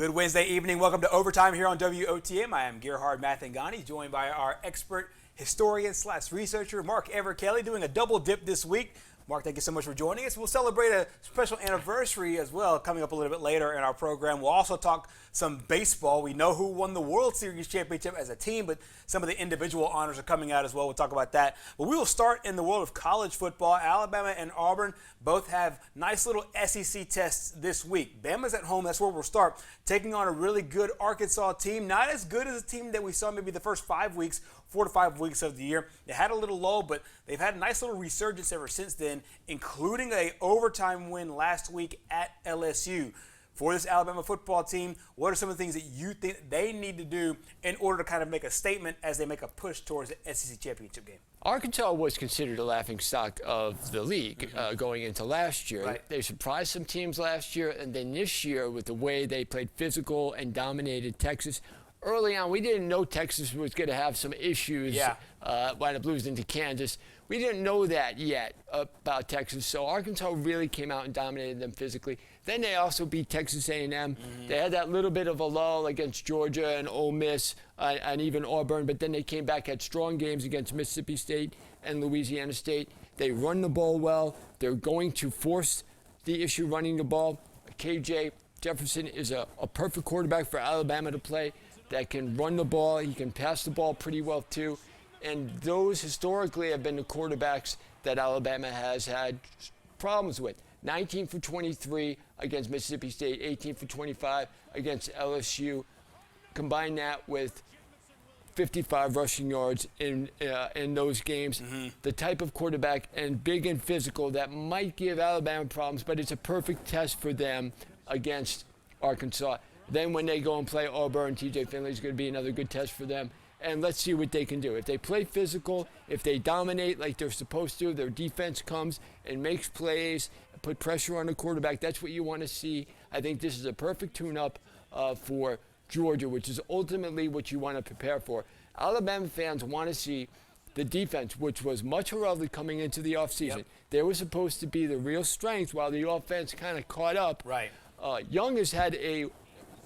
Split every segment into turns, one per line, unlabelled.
Good Wednesday evening. Welcome to Overtime here on WOTM. I am Gerhard Mathangani, joined by our expert historian / researcher, Mark Everett Kelly, doing a double dip this week. Mark, thank you so much for joining us. We'll celebrate a special anniversary as well coming up a little bit later in our program. We'll also talk some baseball. We know who won the World Series championship as a team, but some of the individual honors are coming out as well. We'll talk about that. But we will start in the world of college football. Alabama and Auburn both have nice little SEC tests this week. Bama's at home. That's where we'll start, taking on a really good Arkansas team. Not as good as a team that we saw maybe the first 5 weeks, 4 to 5 weeks of the year. They had a little lull, but they've had a nice little resurgence ever since then, including an overtime win last week at LSU. For this Alabama football team, what are some of the things that you think they need to do in order to kind of make a statement as they make a push towards the SEC championship game?
Arkansas was considered a laughingstock of the league going into last year.
Right.
They surprised some teams last year, and then this year with the way they played physical and dominated Texas. Early on, we didn't know Texas was going to have some issues, wind up losing to Kansas. We didn't know that yet about Texas, so Arkansas really came out and dominated them physically. Then they also beat Texas A&M. They had that little bit of a lull against Georgia and Ole Miss and even Auburn, but then they came back, had strong games against Mississippi State and Louisiana State. They run the ball well. They're going to force the issue running the ball. KJ Jefferson is a perfect quarterback for Alabama to play that can run the ball. He can pass the ball pretty well, too. And those historically have been the quarterbacks that Alabama has had problems with. 19 for 23 against Mississippi State, 18 for 25 against LSU. Combine that with 55 rushing yards in those games. The type of quarterback and big and physical that might give Alabama problems, but it's a perfect test for them against Arkansas. Then when they go and play Auburn, TJ Finley's going to be another good test for them. And let's see what they can do. If they play physical, if they dominate like they're supposed to, their defense comes and makes plays, put pressure on the quarterback, that's what you want to see. I think this is a perfect tune-up for Georgia, which is ultimately what you want to prepare for. Alabama fans want to see the defense, which was much heralded coming into the offseason. They were supposed to be the real strength while the offense kind of caught up.
Right.
Young has had a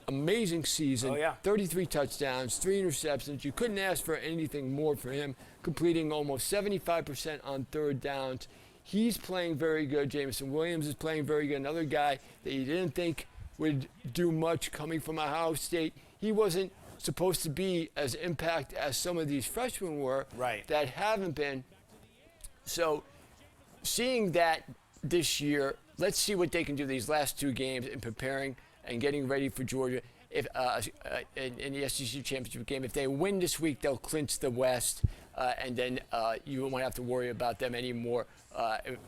amazing season, 33 touchdowns, 3 interceptions. You couldn't ask for anything more for him, completing almost 75% on third downs. He's playing very good. Jameson Williams is playing very good. Another guy that you didn't think would do much coming from Ohio State. He wasn't supposed to be as impact as some of these freshmen were that haven't been. So seeing that this year, let's see what they can do these last 2 games in preparing and getting ready for Georgia if in the SEC championship game. If they win this week, they'll clinch the West, and then you won't have to worry about them anymore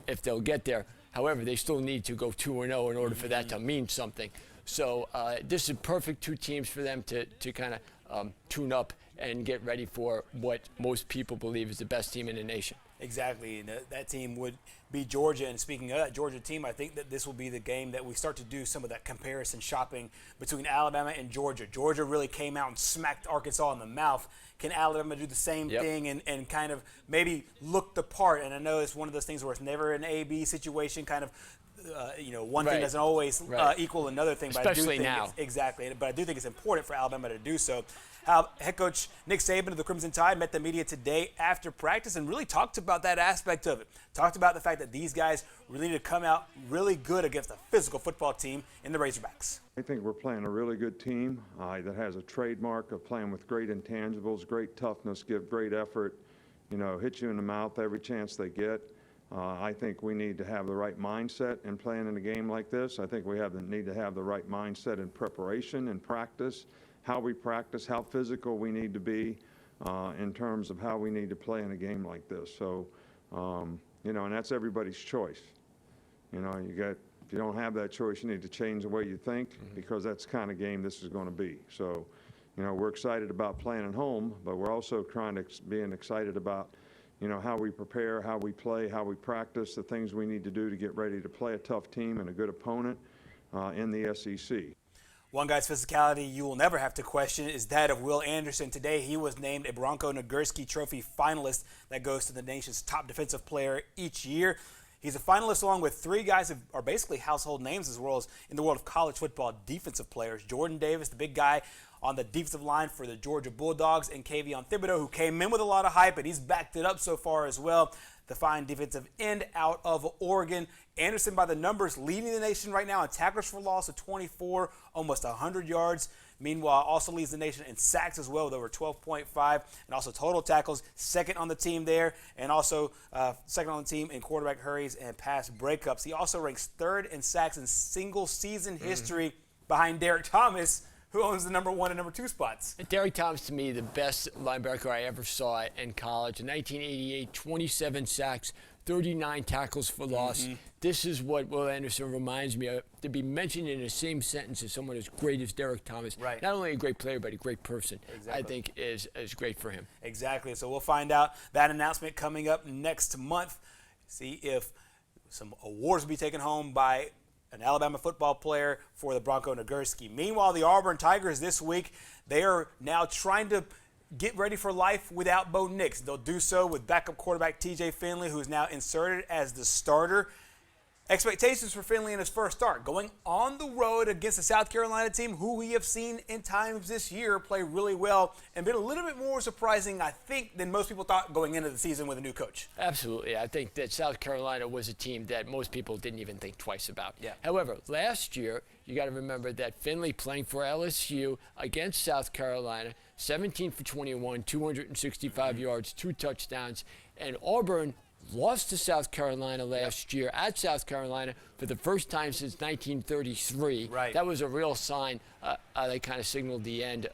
if they'll get there. However, they still need to go 2-0 in order for that to mean something. So this is perfect 2 teams for them to kind of tune up and get ready for what most people believe is the best team in the nation.
Exactly, and that team would be Georgia. And speaking of that Georgia team, I think that this will be the game that we start to do some of that comparison shopping between Alabama and Georgia. Georgia really came out and smacked Arkansas in the mouth. Can Alabama do the same thing and kind of maybe look the part? And I know it's one of those things where it's never an A-B situation, kind of one thing doesn't always equal another thing. But
Especially
I do think
now.
Exactly. But I do think it's important for Alabama to do so. Head coach Nick Saban of the Crimson Tide met the media today after practice and really talked about that aspect of it. Talked about the fact that these guys really need to come out really good against a physical football team in the Razorbacks.
I think we're playing a really good team that has a trademark of playing with great intangibles, great toughness, give great effort, hit you in the mouth every chance they get. I think we need to have the right mindset in playing in a game like this. I think we need to have the right mindset in preparation and practice, how we practice, how physical we need to be in terms of how we need to play in a game like this. So, and that's everybody's choice. If you don't have that choice, you need to change the way you think because that's the kind of game this is going to be. So, we're excited about playing at home, but we're also being excited about how we prepare, how we play, how we practice, the things we need to do to get ready to play a tough team and a good opponent in the SEC.
One guy's physicality you will never have to question is that of Will Anderson. Today, he was named a Bronco Nagurski Trophy finalist that goes to the nation's top defensive player each year. He's a finalist along with three guys who are basically household names in the world of college football defensive players. Jordan Davis, the big guy on the defensive line for the Georgia Bulldogs, and Kayvon Thibodeau, who came in with a lot of hype, and he's backed it up so far as well. The fine defensive end out of Oregon. Anniston, by the numbers, leading the nation right now in tackles for loss of 24, almost 100 yards. Meanwhile, also leads the nation in sacks as well with over 12.5, and also total tackles, second on the team there, and also second on the team in quarterback hurries and pass breakups. He also ranks third in sacks in single-season history behind Derek Thomas, who owns the number 1 and number 2 spots.
Derek Thomas, to me, the best linebacker I ever saw in college. In 1988, 27 sacks, 39 tackles for loss. This is what Will Anderson reminds me of, to be mentioned in the same sentence as someone as great as Derek Thomas.
Right.
Not only a great player, but a great person.
Exactly.
I think is great for him.
Exactly. So we'll find out that announcement coming up next month. See if some awards will be taken home by an Alabama football player for the Bronco Nagurski. Meanwhile, the Auburn Tigers this week, they are now trying to get ready for life without Bo Nix. They'll do so with backup quarterback TJ Finley, who is now inserted as the starter. Expectations for Finley in his first start, going on the road against the South Carolina team, who we have seen in times this year play really well and been a little bit more surprising, I think, than most people thought going into the season with a new coach.
Absolutely. I think that South Carolina was a team that most people didn't even think twice about.
Yeah.
However, last year, you got to remember that Finley playing for LSU against South Carolina, 17 for 21, 265 yards, 2 touchdowns, and Auburn lost to South Carolina last year at South Carolina for the first time since 1933.
Right.
That was a real sign. They kind of signaled the end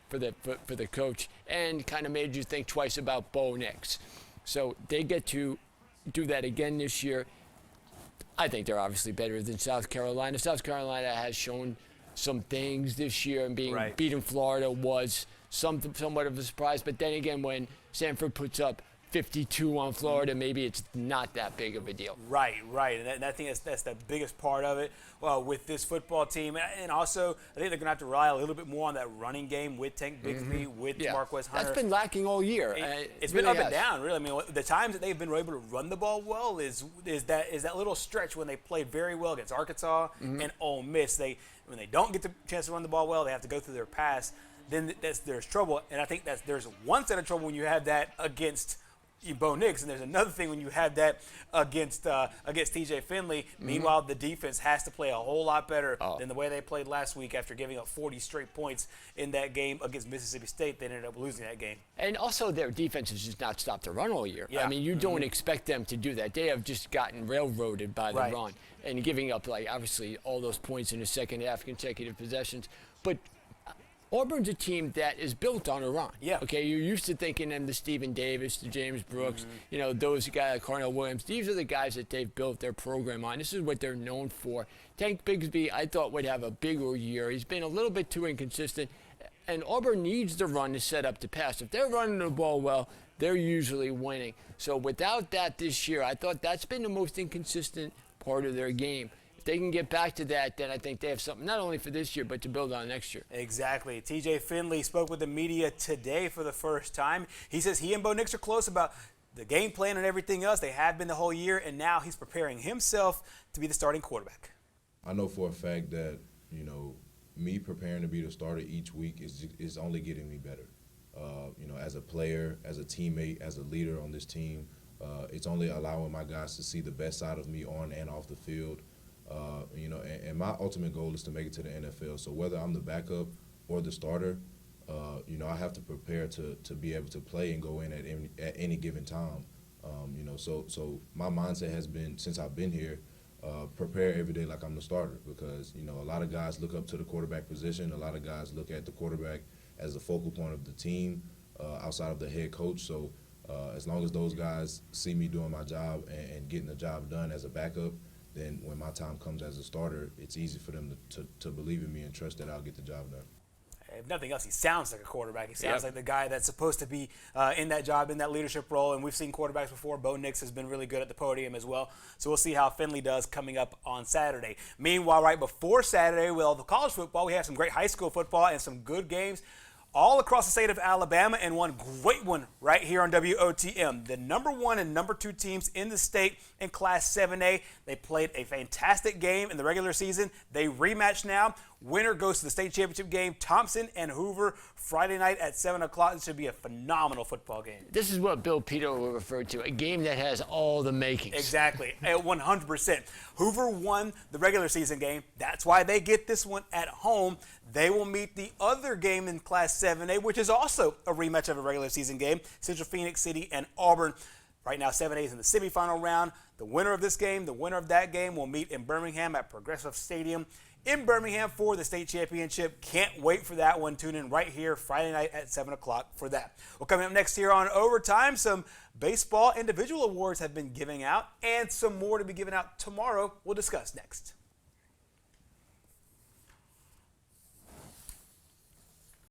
for the coach and kind of made you think twice about Bo Nix. So they get to do that again this year. I think they're obviously better than South Carolina. South Carolina has shown some things this year, and beating Florida was somewhat of a surprise. But then again, when Sanford puts up 52 on Florida, maybe it's not that big of a deal.
Right. And I think that's the biggest part of it with this football team. And also, I think they're going to have to rely a little bit more on that running game with Tank Bigsby, with Marquez Hunter.
That's been lacking all year.
It's
really
been up
has.
and down, really. I mean, the times that they've been able to run the ball well is that little stretch when they played very well against Arkansas and Ole Miss. When they don't get the chance to run the ball well, they have to go through their pass. Then there's trouble. And I think there's one set of trouble when you have that against Bo Nix, and there's another thing when you have that against TJ Finley. Meanwhile, the defense has to play a whole lot better than the way they played last week after giving up 40 straight points in that game against Mississippi State. They ended up losing that game.
And also, their defense has just not stopped the run all year.
Yeah.
I mean, you don't expect them to do that. They have just gotten railroaded by the run and giving up, obviously, all those points in the second half, consecutive possessions. But Auburn's a team that is built on a run.
Yeah.
Okay, you're used to thinking them the Stephen Davis, the James Brooks, those guys, Carnell Williams. These are the guys that they've built their program on. This is what they're known for. Tank Bigsby, I thought, would have a bigger year. He's been a little bit too inconsistent, and Auburn needs the run to set up the pass. If they're running the ball well, they're usually winning. So without that this year, I thought that's been the most inconsistent part of their game. If they can get back to that, then I think they have something not only for this year, but to build on next year.
Exactly. TJ Finley spoke with the media today for the first time. He says he and Bo Nix are close about the game plan and everything else. They have been the whole year, and now he's preparing himself to be the starting quarterback.
I know for a fact that, me preparing to be the starter each week is only getting me better. As a player, as a teammate, as a leader on this team, it's only allowing my guys to see the best side of me on and off the field. And my ultimate goal is to make it to the NFL. So whether I'm the backup or the starter, I have to prepare to be able to play and go in at any given time. So my mindset has been, since I've been here, prepare every day like I'm the starter, because a lot of guys look up to the quarterback position. A lot of guys look at the quarterback as the focal point of the team outside of the head coach. So as long as those guys see me doing my job and getting the job done as a backup, then when my time comes as a starter, it's easy for them to believe in me and trust that I'll get the job done.
If nothing else, he sounds like a quarterback. He sounds like the guy that's supposed to be in that job, in that leadership role. And we've seen quarterbacks before. Bo Nix has been really good at the podium as well. So we'll see how Finley does coming up on Saturday. Meanwhile, right before Saturday, the college football, we have some great high school football and some good games. all across the state of Alabama, and one great one right here on WOTM. The number 1 and number 2 teams in the state in Class 7A. They played a fantastic game in the regular season. They rematch now. Winner goes to the state championship game. Thompson and Hoover Friday night at 7 o'clock. This should be a phenomenal football game.
This is what Bill Pito referred to, a game that has all the makings.
Exactly, at 100%. Hoover won the regular season game. That's why they get this one at home. They will meet the other game in Class 7A, which is also a rematch of a regular season game, Central Phoenix City and Auburn. Right now, 7A is in the semifinal round. The winner of this game, the winner of that game, will meet in Birmingham at Progressive Stadium in Birmingham for the state championship. Can't wait for that one. Tune in right here Friday night at 7 o'clock for that. Well, coming up next here on Overtime, some baseball individual awards have been given out and some more to be given out tomorrow. We'll discuss next.